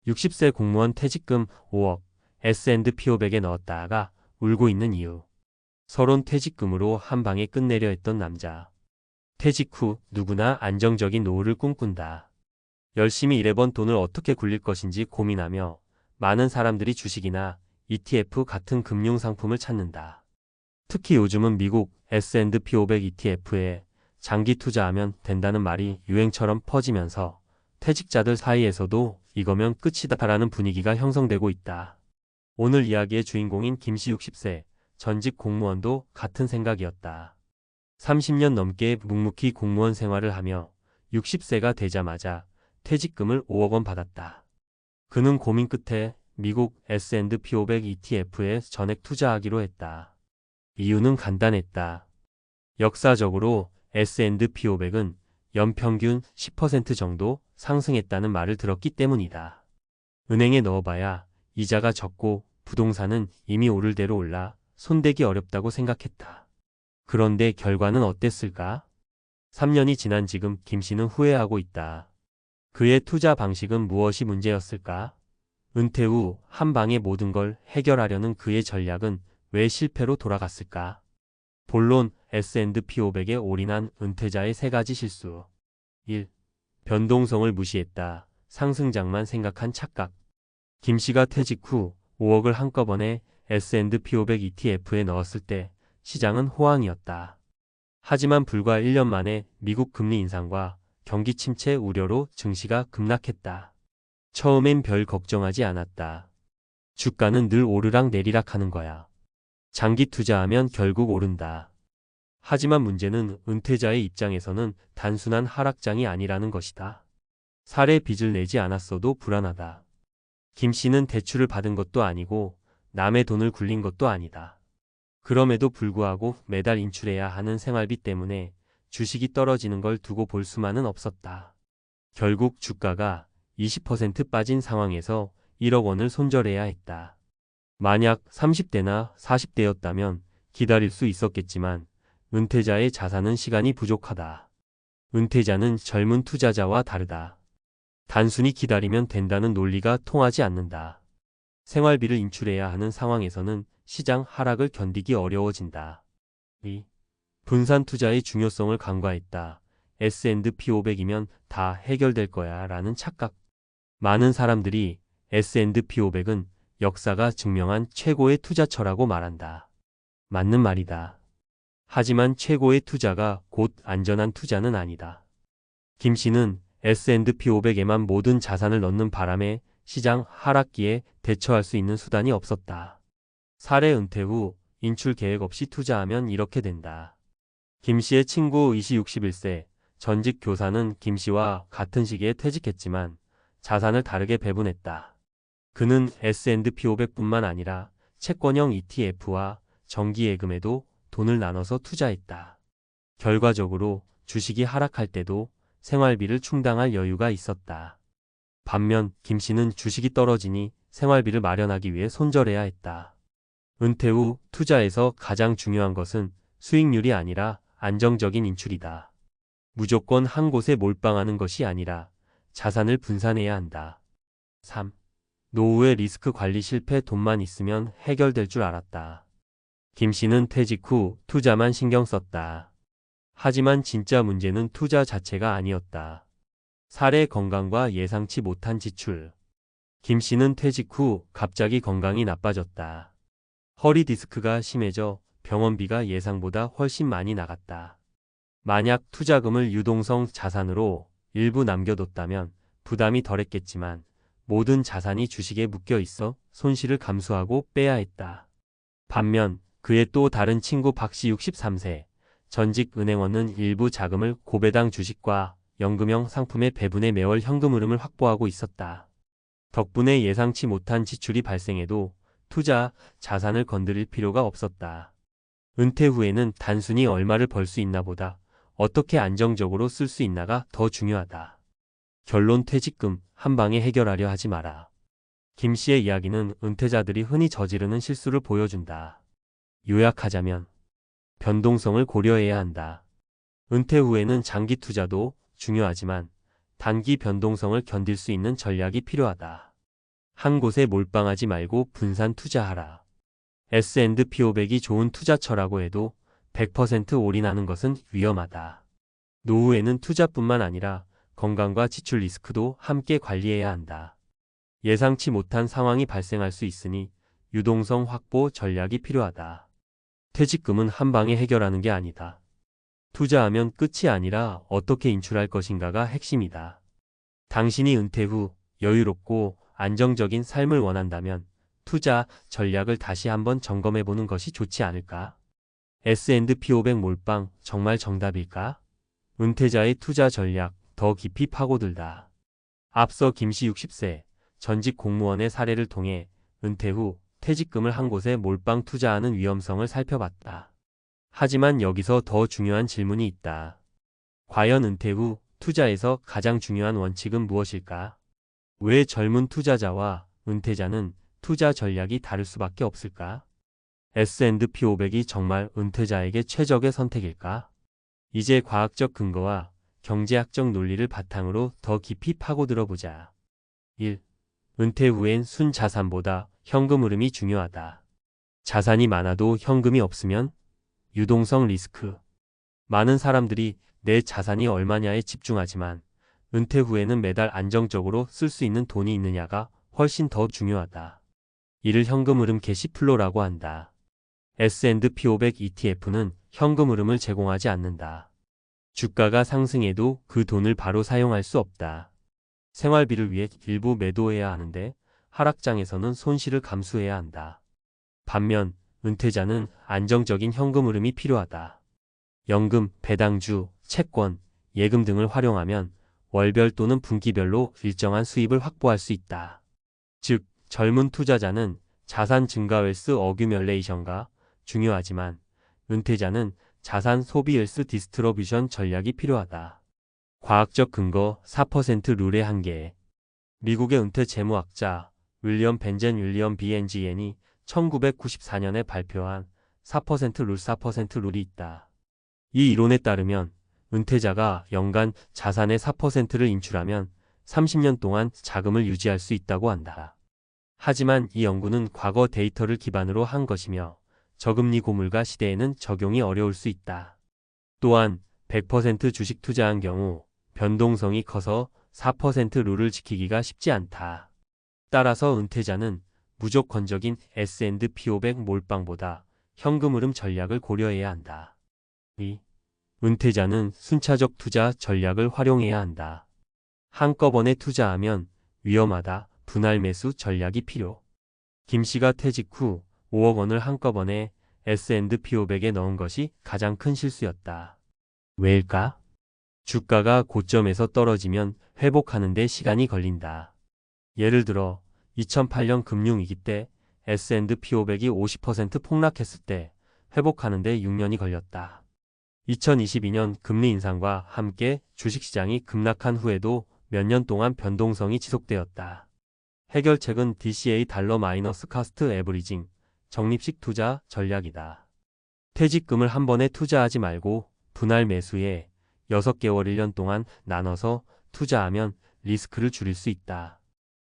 60세 공무원 퇴직금 5억 S&P 500에 넣었다가 울고 있는 이유. 서론 퇴직금으로 한 방에 끝내려 했던 남자. 퇴직 후 누구나 안정적인 노후를 꿈꾼다. 열심히 일해번 돈을 어떻게 굴릴 것인지 고민하며 많은 사람들이 주식이나 ETF 같은 금융상품을 찾는다. 특히 요즘은 미국 S&P 500 ETF에 장기 투자하면 된다는 말이 유행처럼 퍼지면서 퇴직자들 사이에서도 이거면 끝이다라는 분위기가 형성되고 있다. 오늘 이야기의 주인공인 김씨 60세 전직 공무원도 같은 생각이었다. 30년 넘게 묵묵히 공무원 생활을 하며 60세가 되자마자 퇴직금을 5억 원 받았다. 그는 고민 끝에 미국 S&P 500 ETF에 전액 투자하기로 했다. 이유는 간단했다. 역사적으로 S&P 500은 연평균 10% 정도 상승했다는 말을 들었기 때문이다. 은행에 넣어봐야 이자가 적고 부동산은 이미 오를 대로 올라 손대기 어렵다고 생각했다. 그런데 결과는 어땠을까? 3년이 지난 지금 김씨는 후회하고 있다. 그의 투자 방식은 무엇이 문제였을까? 은퇴 후 한 방에 모든 걸 해결하려는 그의 전략은 왜 실패로 돌아갔을까? 본론 S&P 500에 올인한 은퇴자의 세 가지 실수. 1. 변동성을 무시했다. 상승장만 생각한 착각. 김씨가 퇴직 후 5억을 한꺼번에 S&P 500 ETF에 넣었을 때 시장은 호황이었다. 하지만 불과 1년 만에 미국 금리 인상과 경기 침체 우려로 증시가 급락했다. 처음엔 별 걱정하지 않았다. 주가는 늘 오르락 내리락 하는 거야. 장기 투자하면 결국 오른다. 하지만 문제는 은퇴자의 입장에서는 단순한 하락장이 아니라는 것이다. 살에 빚을 내지 않았어도 불안하다. 김씨는 대출을 받은 것도 아니고 남의 돈을 굴린 것도 아니다. 그럼에도 불구하고 매달 인출해야 하는 생활비 때문에 주식이 떨어지는 걸 두고 볼 수만은 없었다. 결국 주가가 20% 빠진 상황에서 1억 원을 손절해야 했다. 만약 30대나 40대였다면 기다릴 수 있었겠지만 은퇴자의 자산은 시간이 부족하다. 은퇴자는 젊은 투자자와 다르다. 단순히 기다리면 된다는 논리가 통하지 않는다. 생활비를 인출해야 하는 상황에서는 시장 하락을 견디기 어려워진다. 2. 분산 투자의 중요성을 간과했다. S&P 500이면 다 해결될 거야 라는 착각. 많은 사람들이 S&P 500은 역사가 증명한 최고의 투자처라고 말한다. 맞는 말이다. 하지만 최고의 투자가 곧 안전한 투자는 아니다. 김씨는 S&P 500에만 모든 자산을 넣는 바람에 시장 하락기에 대처할 수 있는 수단이 없었다. 사례 은퇴 후 인출 계획 없이 투자하면 이렇게 된다. 김씨의 친구 이씨 61세 전직 교사는 김씨와 같은 시기에 퇴직했지만 자산을 다르게 배분했다. 그는 S&P 500뿐만 아니라 채권형 ETF와 정기예금에도 돈을 나눠서 투자했다. 결과적으로 주식이 하락할 때도 생활비를 충당할 여유가 있었다. 반면 김씨는 주식이 떨어지니 생활비를 마련하기 위해 손절해야 했다. 은퇴 후 투자에서 가장 중요한 것은 수익률이 아니라 안정적인 인출이다. 무조건 한 곳에 몰빵하는 것이 아니라 자산을 분산해야 한다. 3. 노후의 리스크 관리 실패. 돈만 있으면 해결될 줄 알았다. 김씨는 퇴직 후 투자만 신경 썼다. 하지만 진짜 문제는 투자 자체가 아니었다. 사례 건강과 예상치 못한 지출. 김씨는 퇴직 후 갑자기 건강이 나빠졌다. 허리 디스크가 심해져 병원비가 예상보다 훨씬 많이 나갔다. 만약 투자금을 유동성 자산으로 일부 남겨뒀다면 부담이 덜했겠지만 모든 자산이 주식에 묶여 있어 손실을 감수하고 빼야 했다. 반면 그의 또 다른 친구 박씨 63세 전직 은행원은 일부 자금을 고배당 주식과 연금형 상품의 배분해 매월 현금 흐름을 확보하고 있었다. 덕분에 예상치 못한 지출이 발생해도 투자 자산을 건드릴 필요가 없었다. 은퇴 후에는 단순히 얼마를 벌 수 있나 보다 어떻게 안정적으로 쓸 수 있나가 더 중요하다. 결론 퇴직금 한 방에 해결하려 하지 마라. 김씨의 이야기는 은퇴자들이 흔히 저지르는 실수를 보여준다. 요약하자면 변동성을 고려해야 한다. 은퇴 후에는 장기 투자도 중요하지만 단기 변동성을 견딜 수 있는 전략이 필요하다. 한 곳에 몰빵하지 말고 분산 투자하라. S&P 500이 좋은 투자처라고 해도 100% 올인하는 것은 위험하다. 노후에는 투자뿐만 아니라 건강과 지출 리스크도 함께 관리해야 한다. 예상치 못한 상황이 발생할 수 있으니 유동성 확보 전략이 필요하다. 퇴직금은 한 방에 해결하는 게 아니다. 투자하면 끝이 아니라 어떻게 인출할 것인가가 핵심이다. 당신이 은퇴 후 여유롭고 안정적인 삶을 원한다면 투자 전략을 다시 한번 점검해보는 것이 좋지 않을까? S&P 500 몰빵 정말 정답일까? 은퇴자의 투자 전략 더 깊이 파고들다. 앞서 김씨 60세 전직 공무원의 사례를 통해 은퇴 후 퇴직금을 한 곳에 몰빵 투자하는 위험성을 살펴봤다. 하지만 여기서 더 중요한 질문이 있다. 과연 은퇴 후 투자에서 가장 중요한 원칙은 무엇일까? 왜 젊은 투자자와 은퇴자는 투자 전략이 다를 수밖에 없을까? S&P 500이 정말 은퇴자에게 최적의 선택일까? 이제 과학적 근거와 경제학적 논리를 바탕으로 더 깊이 파고들어보자. 1. 은퇴 후엔 순자산보다 현금 흐름이 중요하다. 자산이 많아도 현금이 없으면 유동성 리스크. 많은 사람들이 내 자산이 얼마냐에 집중하지만 은퇴 후에는 매달 안정적으로 쓸 수 있는 돈이 있느냐가 훨씬 더 중요하다. 이를 현금 흐름 캐시플로라고 한다. S&P 500 ETF는 현금 흐름을 제공하지 않는다. 주가가 상승해도 그 돈을 바로 사용할 수 없다. 생활비를 위해 일부 매도해야 하는데 하락장에서는 손실을 감수해야 한다. 반면 은퇴자는 안정적인 현금 흐름이 필요하다. 연금, 배당주, 채권, 예금 등을 활용하면 월별 또는 분기별로 일정한 수입을 확보할 수 있다. 즉, 젊은 투자자는 자산 증가 웰스 어규뮬레이션가 중요하지만 은퇴자는 자산 소비 웰스 디스트러뷰션 전략이 필요하다. 과학적 근거 4% 룰의 한계. 미국의 은퇴 재무학자 윌리엄 벤젠 윌리엄 BNGN이 1994년에 발표한 4% 룰 4% 룰이 있다. 이 이론에 따르면 은퇴자가 연간 자산의 4%를 인출하면 30년 동안 자금을 유지할 수 있다고 한다. 하지만 이 연구는 과거 데이터를 기반으로 한 것이며 저금리 고물가 시대에는 적용이 어려울 수 있다. 또한 100% 주식 투자한 경우 변동성이 커서 4% 룰을 지키기가 쉽지 않다. 따라서 은퇴자는 무조건적인 S&P 500 몰빵보다 현금 흐름 전략을 고려해야 한다. 2. 은퇴자는 순차적 투자 전략을 활용해야 한다. 한꺼번에 투자하면 위험하다. 분할 매수 전략이 필요. 김씨가 퇴직 후 5억 원을 한꺼번에 S&P 500에 넣은 것이 가장 큰 실수였다. 왜일까? 주가가 고점에서 떨어지면 회복하는 데 시간이 걸린다. 예를 들어 2008년 금융위기 때 S&P 500이 50% 폭락했을 때 회복하는 데 6년이 걸렸다. 2022년 금리 인상과 함께 주식시장이 급락한 후에도 몇 년 동안 변동성이 지속되었다. 해결책은 DCA 달러 마이너스 카스트 에버리징, 적립식 투자 전략이다. 퇴직금을 한 번에 투자하지 말고 분할 매수에 6개월 1년 동안 나눠서 투자하면 리스크를 줄일 수 있다.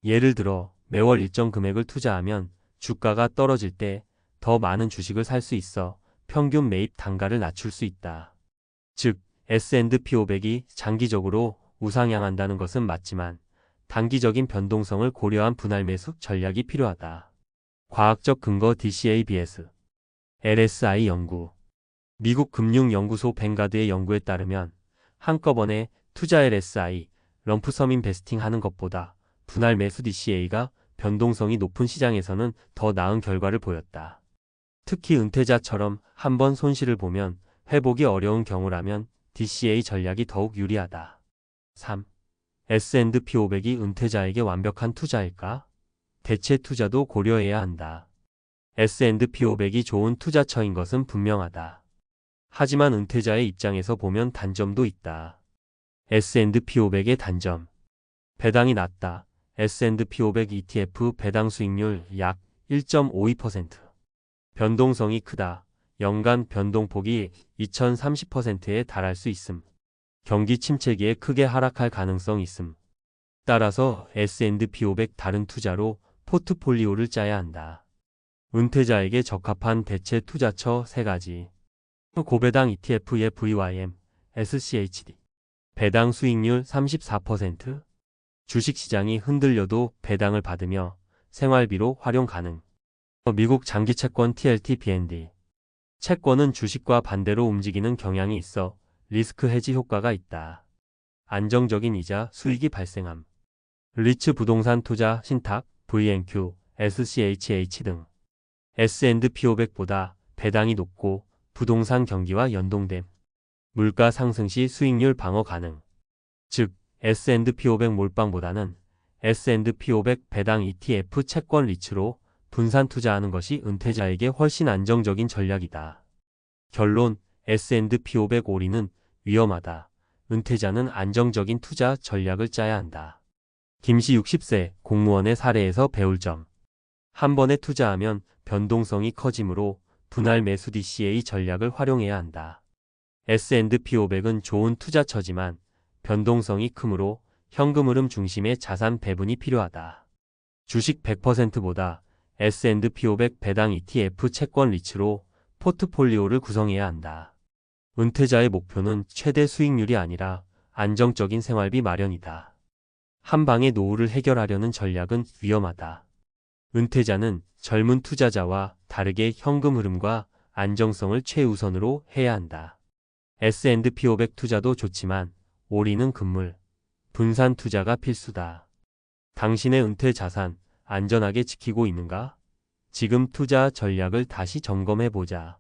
예를 들어 매월 일정 금액을 투자하면 주가가 떨어질 때 더 많은 주식을 살 수 있어 평균 매입 단가를 낮출 수 있다. 즉, S&P 500이 장기적으로 우상향한다는 것은 맞지만 단기적인 변동성을 고려한 분할 매수 전략이 필요하다. 과학적 근거 DCABS, LSI 연구. 미국 금융연구소 뱅가드의 연구에 따르면 한꺼번에 투자 LSI, 럼프섬 인베스팅 하는 것보다 분할 매수 DCA가 변동성이 높은 시장에서는 더 나은 결과를 보였다. 특히 은퇴자처럼 한 번 손실을 보면 회복이 어려운 경우라면 DCA 전략이 더욱 유리하다. 3. S&P 500이 은퇴자에게 완벽한 투자일까? 대체 투자도 고려해야 한다. S&P 500이 좋은 투자처인 것은 분명하다. 하지만 은퇴자의 입장에서 보면 단점도 있다. S&P 500의 단점. 배당이 낮다. S&P 500 ETF 배당 수익률 약 1.52%. 변동성이 크다. 연간 변동폭이 2030%에 달할 수 있음. 경기 침체기에 크게 하락할 가능성 있음. 따라서 S&P 500 다른 투자로 포트폴리오를 짜야 한다. 은퇴자에게 적합한 대체 투자처 3가지. 고배당 ETF의 VYM, SCHD. 배당 수익률 34%. 주식시장이 흔들려도 배당을 받으며 생활비로 활용 가능. 미국 장기채권 TLT BND. 채권은 주식과 반대로 움직이는 경향이 있어 리스크 해지 효과가 있다. 안정적인 이자 수익이 발생함. 리츠 부동산 투자 신탁, VNQ, SCHH 등. S&P 500보다 배당이 높고 부동산 경기와 연동됨. 물가 상승 시 수익률 방어 가능. 즉, S&P 500 몰빵보다는 S&P 500 배당 ETF 채권 리츠로 분산 투자하는 것이 은퇴자에게 훨씬 안정적인 전략이다. 결론, S&P 500 올인은 위험하다. 은퇴자는 안정적인 투자 전략을 짜야 한다. 김씨 60세 공무원의 사례에서 배울 점. 한 번에 투자하면 변동성이 커지므로 분할 매수 DCA 전략을 활용해야 한다. S&P 500은 좋은 투자처지만 변동성이 크므로 현금 흐름 중심의 자산 배분이 필요하다. 주식 100%보다 S&P 500 배당 ETF 채권 리츠로 포트폴리오를 구성해야 한다. 은퇴자의 목표는 최대 수익률이 아니라 안정적인 생활비 마련이다. 한 방에 노후를 해결하려는 전략은 위험하다. 은퇴자는 젊은 투자자와 다르게 현금 흐름과 안정성을 최우선으로 해야 한다. S&P 500 투자도 좋지만 올인은 금물, 분산 투자가 필수다. 당신의 은퇴 자산 안전하게 지키고 있는가? 지금 투자 전략을 다시 점검해 보자.